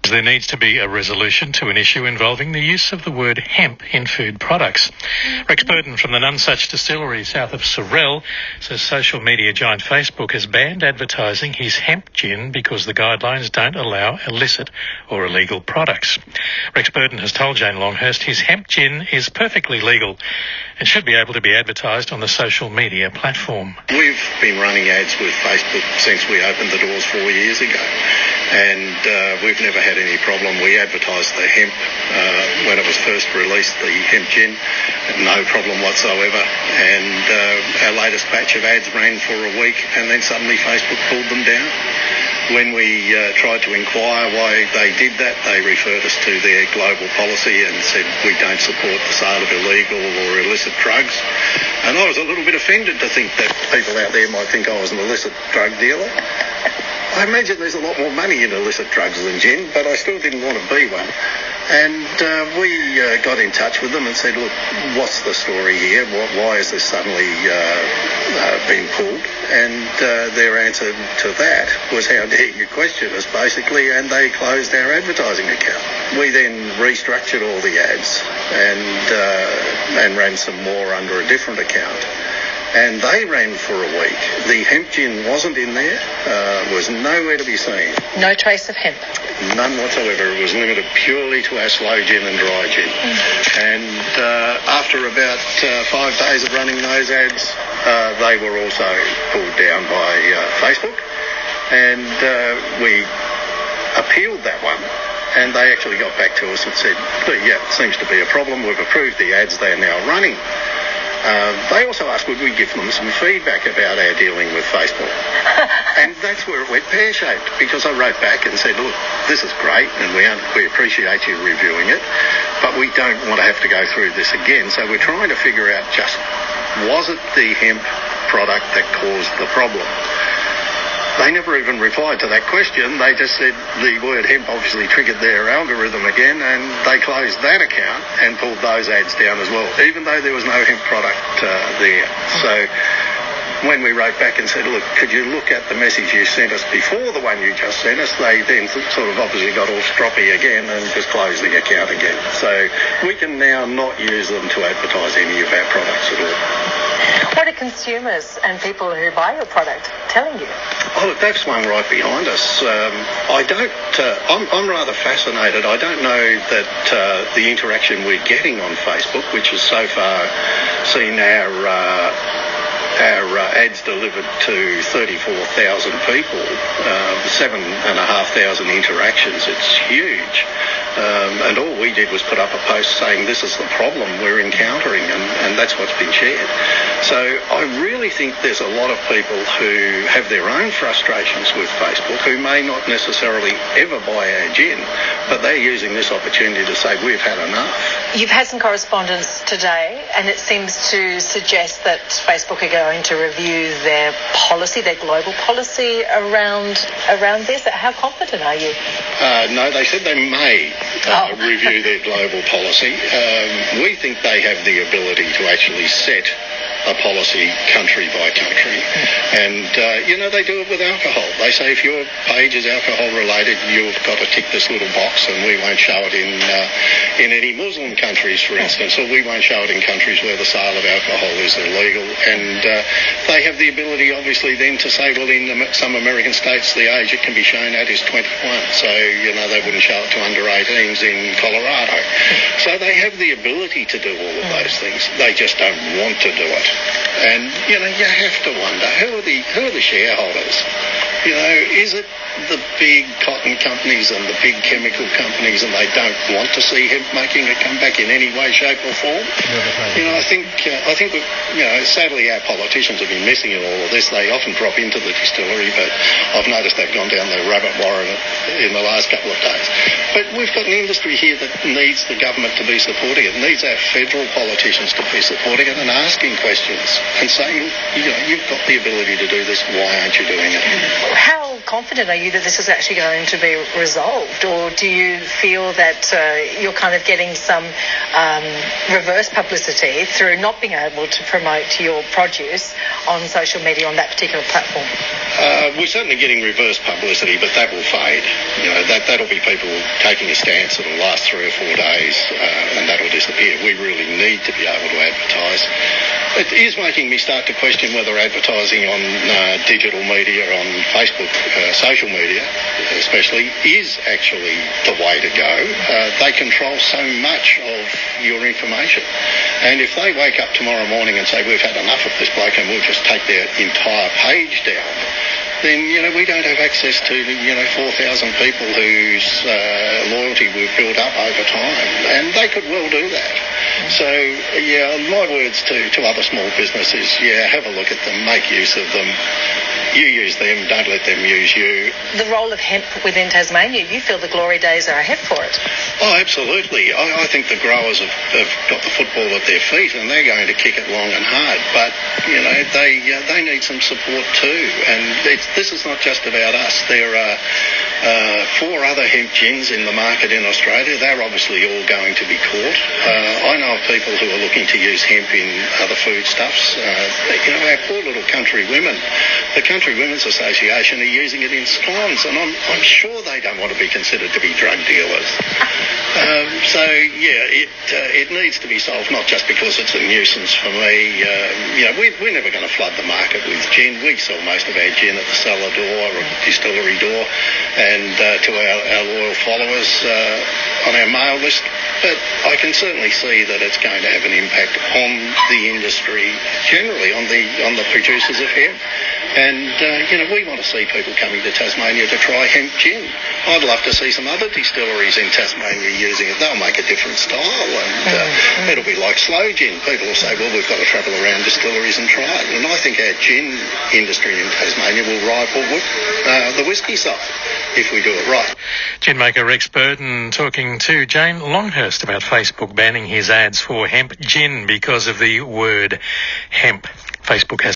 There needs to be a resolution to an issue involving the use of the word hemp in food products. Rex Burton from the Nonsuch Distillery south of Sorell says social media giant Facebook has banned advertising his hemp gin because the guidelines don't allow illicit or illegal products. Rex Burton has told Jane Longhurst his hemp gin is perfectly legal and should be able to be advertised on the social media platform. We've been running ads with Facebook since we opened the doors 4 years ago, and we've never had any problem. We advertised the hemp when it was first released, the hemp gin, no problem whatsoever, and our latest batch of ads ran for a week and then suddenly Facebook pulled them down. When we tried to inquire why they did that, they referred us to their global policy and said we don't support the sale of illegal or illicit drugs. And I was a little bit offended to think that people out there might think I was an illicit drug dealer. I imagine there's a lot more money in illicit drugs than gin, but I still didn't want to be one. And we got in touch with them and said, look, what's the story here? Why is this suddenly been pulled? And their answer to that was, how dare you question us, basically, and they closed our advertising account. We then restructured all the ads and ran some more under a different account. And they ran for a week. The hemp gin wasn't in there, was nowhere to be seen. No trace of hemp? None whatsoever. It was limited purely to our slow gin and dry gin. And after about 5 days of running those ads, they were also pulled down by Facebook. And we appealed that one. And they actually got back to us and said, yeah, it seems to be a problem. We've approved the ads. They're now running. They also asked would we give them some feedback about our dealing with Facebook. And that's where it went pear-shaped, because I wrote back and said, look, this is great and we appreciate you reviewing it, but we don't want to have to go through this again. So we're trying to figure out just, was it the hemp product that caused the problem? They never even replied to that question. They just said the word hemp obviously triggered their algorithm again, and they closed that account and pulled those ads down as well, even though there was no hemp product there. So when we wrote back and said, look, could you look at the message you sent us before the one you just sent us, they then sort of obviously got all stroppy again and just closed the account again. So we can now not use them to advertise any of our products at all. What are consumers and people who buy your product telling you? Oh, look, they've swung right behind us. I'm rather fascinated. I don't know that the interaction we're getting on Facebook, which has so far seen our ads delivered to 34,000 people, 7,500 interactions. It's huge. And all we did was put up a post saying this is the problem we're encountering, and that's what's been shared. So I really think there's a lot of people who have their own frustrations with Facebook who may not necessarily ever buy our gin, but they're using this opportunity to say we've had enough. You've had some correspondence today, and it seems to suggest that Facebook are going to review their policy, their global policy around this. How confident are you? No, they said they may review their global policy. We think they have the ability to actually set a policy country by country. And, they do it with alcohol. They say if your page is alcohol related, you've got to tick this little box, and we won't show it in any Muslim countries, for instance, or we won't show it in countries where the sale of alcohol is illegal. And they have the ability, obviously, then to say, well, in some American states, the age it can be shown at is 21. So, they wouldn't show it to under 18s in Colorado. So they have the ability to do all of those things. They just don't want to do it. And, you have to wonder, who are the shareholders? Is it the big cotton companies and the big chemical companies, and they don't want to see hemp making a comeback in any way, shape or form? I think sadly our politicians have been missing in all of this. They often drop into the distillery, but I've noticed they've gone down the rabbit warren in the last couple of days. But we've got an industry here that needs the government to be supporting it, needs our federal politicians to be supporting it and asking questions and saying, you've got the ability to do this, why aren't you doing it? How confident are you you that this is actually going to be resolved, or do you feel that you're kind of getting some reverse publicity through not being able to promote your produce on social media on that particular platform? We're certainly getting reverse publicity, but that will fade. That'll be people taking a stance that'll last 3 or 4 days, and that'll disappear. We really need to be able to advertise. It is making me start to question whether advertising on digital media, on Facebook, social media especially, is actually the way to go. They control so much of your information. And if they wake up tomorrow morning and say, we've had enough of this bloke and we'll just take their entire page down, then, we don't have access to, 4,000 people whose loyalty we've built up over time. And they could well do that. So, my words to other small businesses, have a look at them, make use of them. You use them, don't let them use you. The role of hemp within Tasmania, you feel the glory days are ahead for it? Oh, absolutely. I think the growers have got the football at their feet and they're going to kick it long and hard. But, they need some support too. And this is not just about us. There are 4 other hemp gins in the market in Australia. They're obviously all going to be caught. I know of people who are looking to use hemp in other foodstuffs. Our poor little country women. The Country Women's Association are using it in scones, and I'm sure they don't want to be considered to be drug dealers. It needs to be solved, not just because it's a nuisance for me. We're never going to flood the market with gin. We sell most of our gin at the cellar door or the distillery door, and to our loyal followers on our mail list. But I can certainly see that it's going to have an impact on the industry generally, on the producers of hemp. And, we want to see people coming to Tasmania to try hemp gin. I'd love to see some other distilleries in Tasmania using it. They'll make a different style, and it'll be like slow gin. People will say, well, we've got to travel around distilleries and try it. And I think our gin industry in Tasmania will rival the whisky side if we do it right. Gin maker Rex Burton talking to Jane Longhurst about Facebook banning his ads for hemp gin because of the word hemp. Facebook has